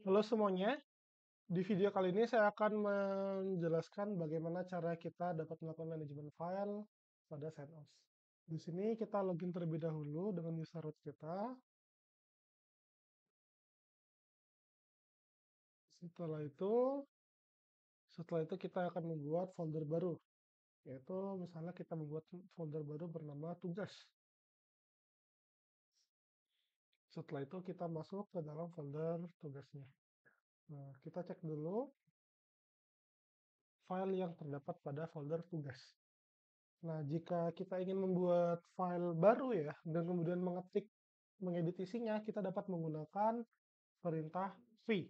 Halo semuanya, di video kali ini saya akan menjelaskan bagaimana cara kita dapat melakukan manajemen file pada CentOS. Di sini kita login terlebih dahulu dengan user root kita. Setelah itu kita akan membuat folder baru, yaitu misalnya kita membuat folder baru bernama tugas. Setelah itu kita masuk ke dalam folder tugasnya. Nah, kita cek dulu file yang terdapat pada folder tugas. Nah, jika kita ingin membuat file baru ya, dan kemudian mengedit isinya, kita dapat menggunakan perintah v,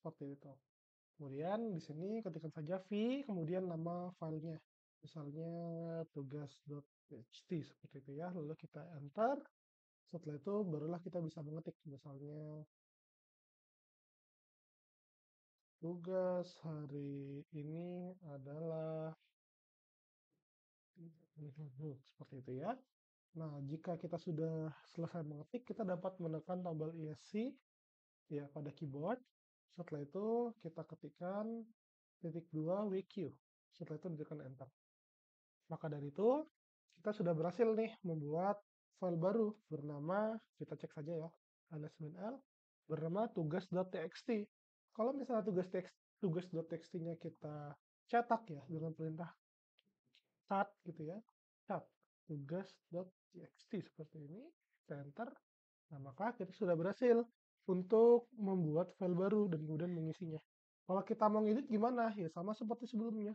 seperti itu. Kemudian di sini ketikkan saja v, kemudian nama filenya, misalnya tugas.txt, seperti itu ya. Lalu kita enter, setelah itu barulah kita bisa mengetik, misalnya tugas hari ini adalah seperti itu ya. Nah, jika kita sudah selesai mengetik, kita dapat menekan tombol ESC ya pada keyboard. Setelah itu kita ketikkan *2 WQ. Setelah itu ditekan enter. Maka dari itu, kita sudah berhasil nih membuat file baru bernama, kita cek saja ya, ls-l, bernama tugas.txt. Kalau misalnya tugas.txt-nya kita cetak ya dengan perintah cat gitu ya, cat tugas.txt seperti ini, kita enter. Nah, maka kita sudah berhasil untuk membuat file baru dan kemudian mengisinya. Kalau kita mau ngedit gimana? Ya sama seperti sebelumnya.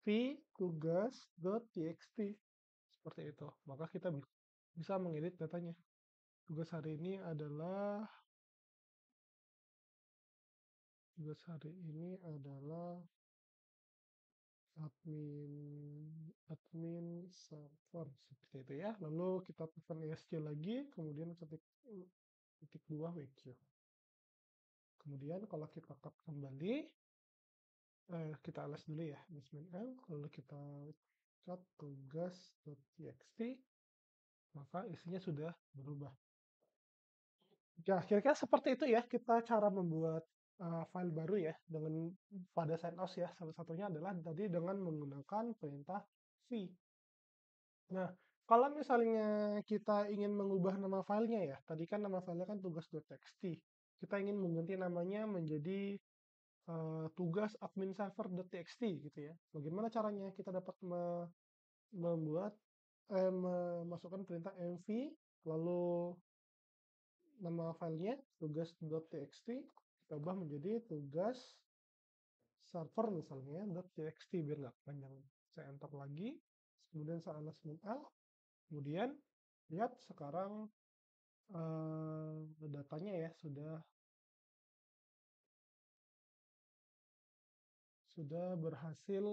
V tugas.txt seperti itu. Maka kita bisa mengedit datanya. Tugas hari ini adalah admin server seperti itu ya. Lalu kita tekan ESC lagi, kemudian ketik 2 WQ. Kemudian kalau kita cut kembali, kita alas dulu ya, -l, lalu kita cut tugas.txt, maka isinya sudah berubah. Ya, kira-kira seperti itu ya kita cara membuat file baru ya dengan pada CentOS ya. Salah satunya adalah tadi dengan menggunakan perintah v. Nah, kalau misalnya kita ingin mengubah nama filenya ya, tadi kan nama filenya kan tugas.txt. Kita ingin mengganti namanya menjadi tugas admin server.txt gitu ya. Bagaimana caranya? Kita dapat memasukkan perintah mv, lalu nama filenya tugas.txt, kita ubah menjadi tugas server misalnya .txt biar nggak panjang. Saya enter lagi, kemudian saya ls-l, kemudian lihat sekarang datanya ya sudah berhasil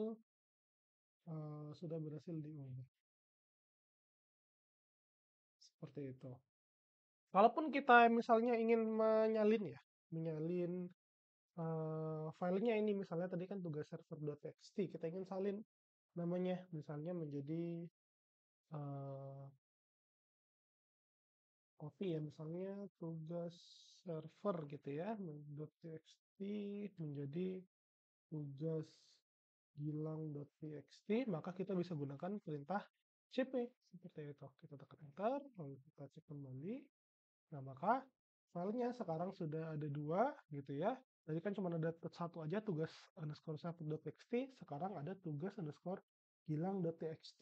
diunduh seperti itu. Kalaupun kita misalnya ingin menyalin filenya ini, misalnya tadi kan tugas server.txt, kita ingin salin namanya, misalnya menjadi copy ya, misalnya tugas server gitu ya, .txt menjadi tugas gilang.txt, maka kita bisa gunakan perintah cp seperti itu. Kita tekan enter, lalu kita cek kembali. Nah, maka filenya sekarang sudah ada 2 gitu ya. Tadi kan cuma ada satu aja, tugas _server.txt, sekarang ada tugas _gilang.txt,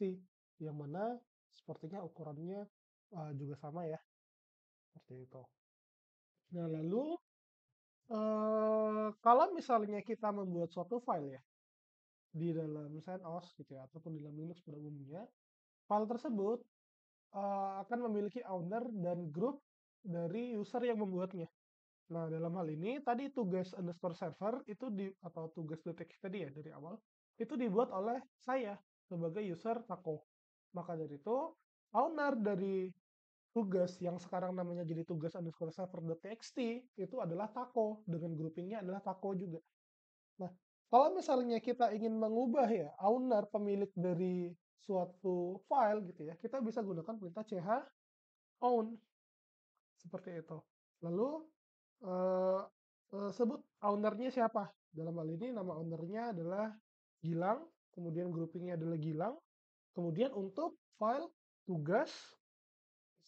yang mana sepertinya ukurannya juga sama ya, seperti itu. Nah, lalu kalau misalnya kita membuat suatu file ya di dalam CentOS gitu ya, ataupun di dalam Linux pada umumnya, file tersebut akan memiliki owner dan group dari user yang membuatnya. Nah, dalam hal ini tadi tugas _server itu atau tugas.txt tadi ya dari awal, itu dibuat oleh saya sebagai user Taco. Maka dari itu, owner dari tugas yang sekarang namanya jadi tugas _server.txt itu adalah Taco, dengan groupingnya adalah Taco juga. Nah, kalau misalnya kita ingin mengubah ya owner pemilik dari suatu file gitu ya, kita bisa gunakan perintah own seperti itu. Lalu sebut ownernya siapa. Dalam hal ini nama ownernya adalah Gilang, kemudian groupingnya adalah Gilang, kemudian untuk file tugas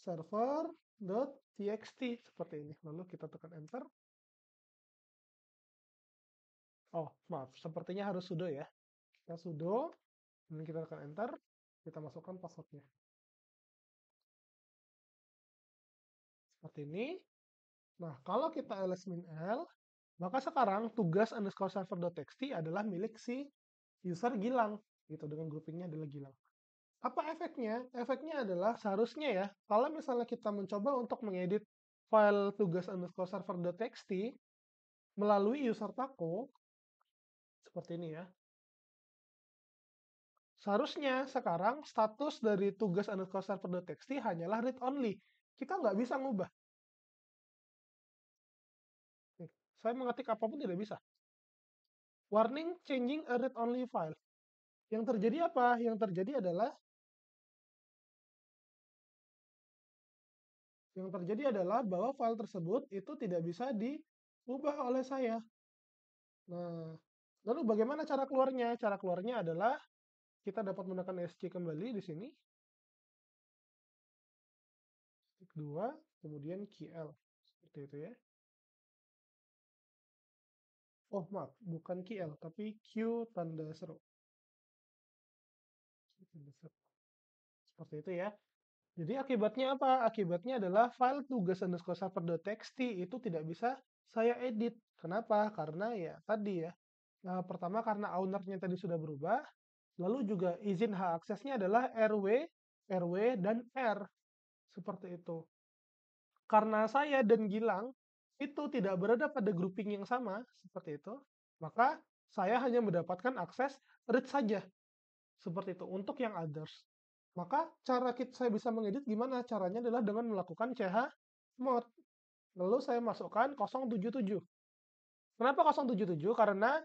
server.txt seperti ini. Lalu kita tekan enter. Oh, maaf, sepertinya harus sudo ya. Kita sudo, dan kita tekan enter, kita masukkan passwordnya. Seperti ini. Nah, kalau kita ls-l, maka sekarang tugas underscore server.txt adalah milik si user Gilang, gitu, dengan groupingnya adalah Gilang. Apa efeknya? Efeknya adalah seharusnya ya, kalau misalnya kita mencoba untuk mengedit file tugas underscore server.txt melalui user taco, seperti ini ya. Seharusnya sekarang status dari tugas underscore server.txt hanyalah read only. Kita nggak bisa ngubah. Saya mengetik apapun tidak bisa. Warning changing a read only file. Yang terjadi apa? Yang terjadi adalah bahwa file tersebut itu tidak bisa diubah oleh saya. Nah, lalu bagaimana cara keluarnya? Cara keluarnya adalah kita dapat menggunakan SC kembali di sini. Klik 2, kemudian QL. Seperti itu ya. Oh, maaf, bukan QL, tapi Q tanda seru. Seperti itu ya. Jadi akibatnya apa? Akibatnya adalah file tugas underscore server.txt itu tidak bisa saya edit. Kenapa? Karena ya tadi ya. Nah, pertama karena ownernya tadi sudah berubah. Lalu juga izin hak aksesnya adalah RW, dan R. Seperti itu. Karena saya dan Gilang itu tidak berada pada grouping yang sama, seperti itu, maka saya hanya mendapatkan akses read saja, seperti itu, untuk yang others. Maka cara saya bisa mengedit gimana? Caranya adalah dengan melakukan chmod. Lalu saya masukkan 077. Kenapa 077? Karena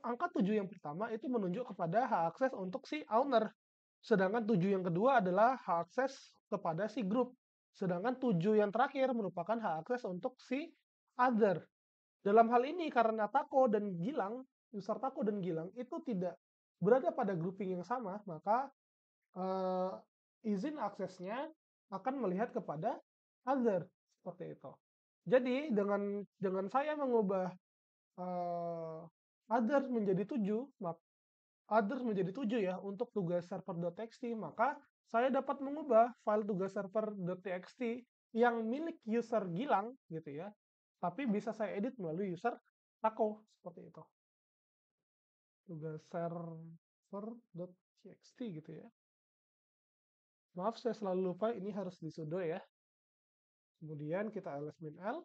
angka 7 yang pertama itu menunjuk kepada hak akses untuk si owner. Sedangkan 7 yang kedua adalah hak akses kepada si group. Sedangkan 7 yang terakhir merupakan hak akses untuk si other. Dalam hal ini karena Tako dan Gilang, user Tako dan Gilang itu tidak berada pada grouping yang sama, maka uh, izin aksesnya akan melihat kepada other seperti itu. Jadi dengan saya mengubah uh, others menjadi 7, others menjadi 7 ya untuk tugas server.txt, maka saya dapat mengubah file tugas server.txt yang milik user Gilang gitu ya. Tapi bisa saya edit melalui user Tako seperti itu. Tugas server.txt gitu ya. Maaf saya selalu lupa ini harus disudo ya. Kemudian kita ls-l.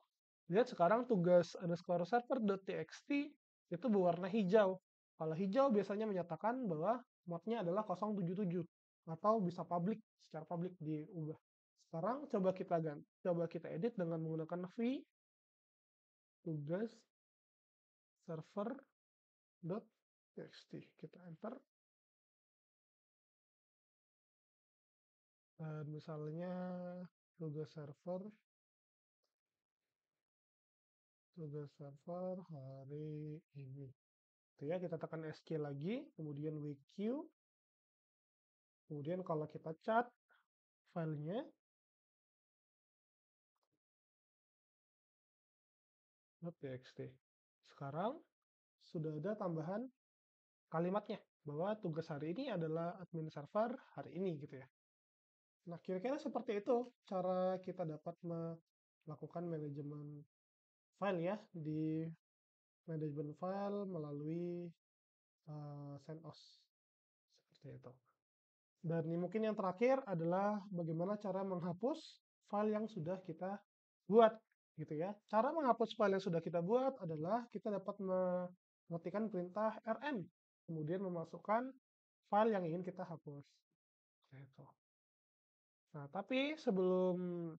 Lihat sekarang tugas underscore server.txt itu berwarna hijau. Kalau hijau biasanya menyatakan bahwa modnya adalah 077 atau bisa public, secara public diubah. Sekarang coba kita edit dengan menggunakan v tugas server.txt. Kita enter. Dan misalnya tugas server hari ini. Itu ya, kita tekan SC lagi, kemudian WQ. Kemudian kalau kita cat filenya, .txt. Sekarang sudah ada tambahan kalimatnya bahwa tugas hari ini adalah admin server hari ini gitu ya. Nah, kira-kira seperti itu cara kita dapat melakukan manajemen file ya di manajemen file melalui CentOS seperti itu. Dan ini mungkin yang terakhir adalah bagaimana cara menghapus file yang sudah kita buat gitu ya. Cara menghapus file yang sudah kita buat adalah kita dapat mengetikkan perintah rm, kemudian memasukkan file yang ingin kita hapus. Gitu. Nah, tapi sebelum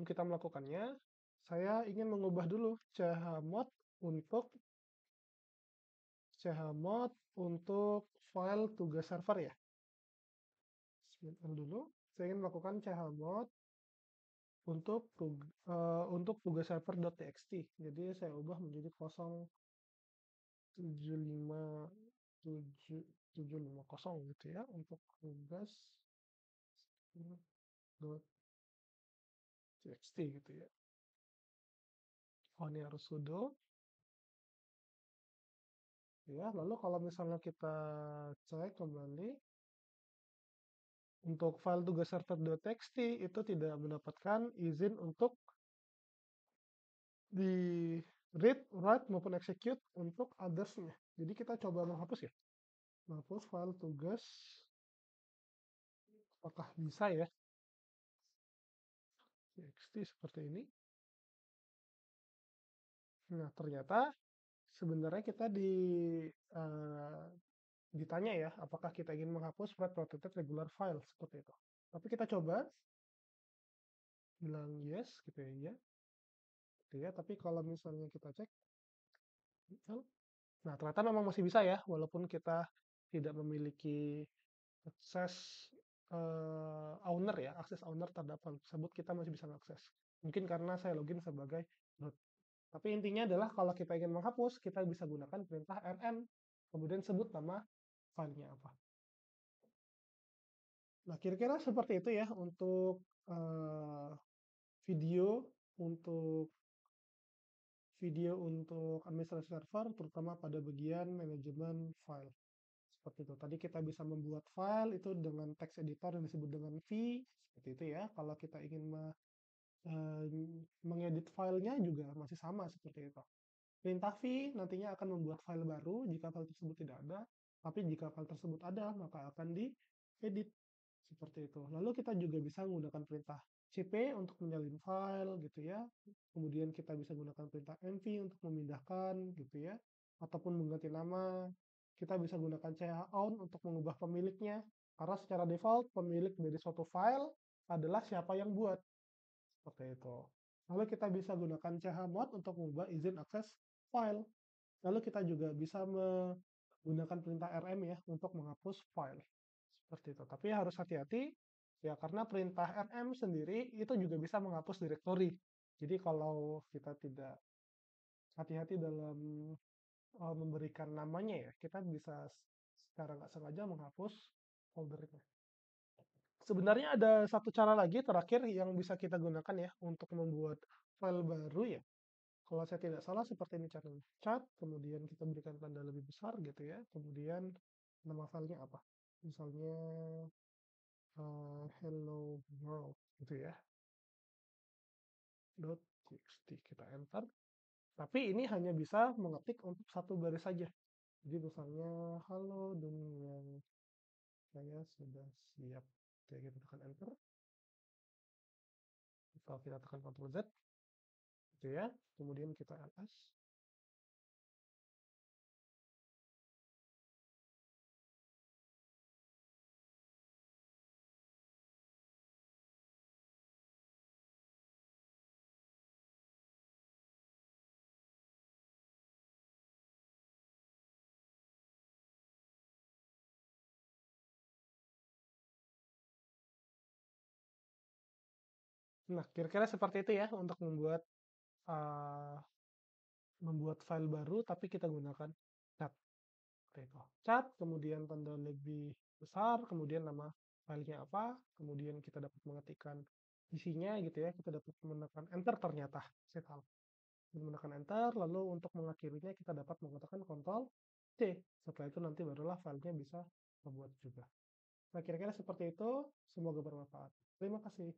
kita melakukannya, saya ingin mengubah dulu chmod untuk file tugas server ya. Sebentar dulu, saya ingin melakukan chmod untuk tugas server.txt. Jadi saya ubah menjadi 075750 gitu ya untuk tugas .txt gitu ya. Oh, ini harus sudo. Ya, lalu kalau misalnya kita cek kembali untuk file tugas server.txt itu tidak mendapatkan izin untuk di read, write maupun execute untuk others-nya. Jadi kita coba menghapus ya. Menghapus file tugas, apakah bisa ya? Txt seperti ini. Nah, ternyata sebenarnya kita eh, ditanya ya, apakah kita ingin menghapus write protected regular file seperti itu. Tapi kita coba bilang yes gitu ya, iya. Gitu ya, tapi kalau misalnya kita cek, nah ternyata memang masih bisa ya, walaupun kita tidak memiliki akses owner ya, akses owner terhadap file tersebut, kita masih bisa mengakses. Mungkin karena saya login sebagai root. Tapi intinya adalah kalau kita ingin menghapus, kita bisa gunakan perintah rm, kemudian sebut nama filenya apa. Nah, kira-kira seperti itu ya untuk video untuk administrasi server, terutama pada bagian manajemen file. Seperti itu. Tadi kita bisa membuat file itu dengan text editor yang disebut dengan V, seperti itu ya. Kalau kita ingin mengedit filenya juga masih sama seperti itu. Perintah V nantinya akan membuat file baru jika file tersebut tidak ada, tapi jika file tersebut ada, maka akan diedit. Seperti itu. Lalu kita juga bisa menggunakan perintah cp untuk menyalin file gitu ya. Kemudian kita bisa gunakan perintah mv untuk memindahkan gitu ya. Ataupun mengganti nama. Kita bisa gunakan chown untuk mengubah pemiliknya. Karena secara default pemilik dari suatu file adalah siapa yang buat. Seperti itu. Lalu kita bisa gunakan chmod untuk mengubah izin akses file. Lalu kita juga bisa menggunakan perintah rm ya untuk menghapus file. Seperti itu. Tapi harus hati-hati ya karena perintah rm sendiri itu juga bisa menghapus directory. Jadi kalau kita tidak hati-hati dalam memberikan namanya ya, kita bisa secara nggak sengaja menghapus foldernya. Sebenarnya ada satu cara lagi terakhir yang bisa kita gunakan ya untuk membuat file baru ya. Kalau saya tidak salah seperti ini caranya. Cat, kemudian kita berikan tanda lebih besar gitu ya. Kemudian nama filenya apa? Misalnya hello world gitu ya. .txt kita enter. Tapi ini hanya bisa mengetik untuk satu baris saja. Jadi misalnya halo dunia, saya sudah siap. Oke, kita tekan enter. Kalau kita tekan Ctrl Z, gitu ya. Kemudian kita ls. Nah, kira-kira seperti itu ya untuk uh, membuat file baru, tapi kita gunakan cat. Oke, cat, kemudian tanda lebih besar, kemudian nama filenya apa, kemudian kita dapat mengetikkan isinya gitu ya, kita dapat menekan enter ternyata, saya tahu. Menekan enter, lalu untuk mengakhirinya kita dapat mengatakan Ctrl C. Setelah itu nanti barulah filenya bisa terbuat juga. Nah, kira-kira seperti itu, semoga bermanfaat. Terima kasih.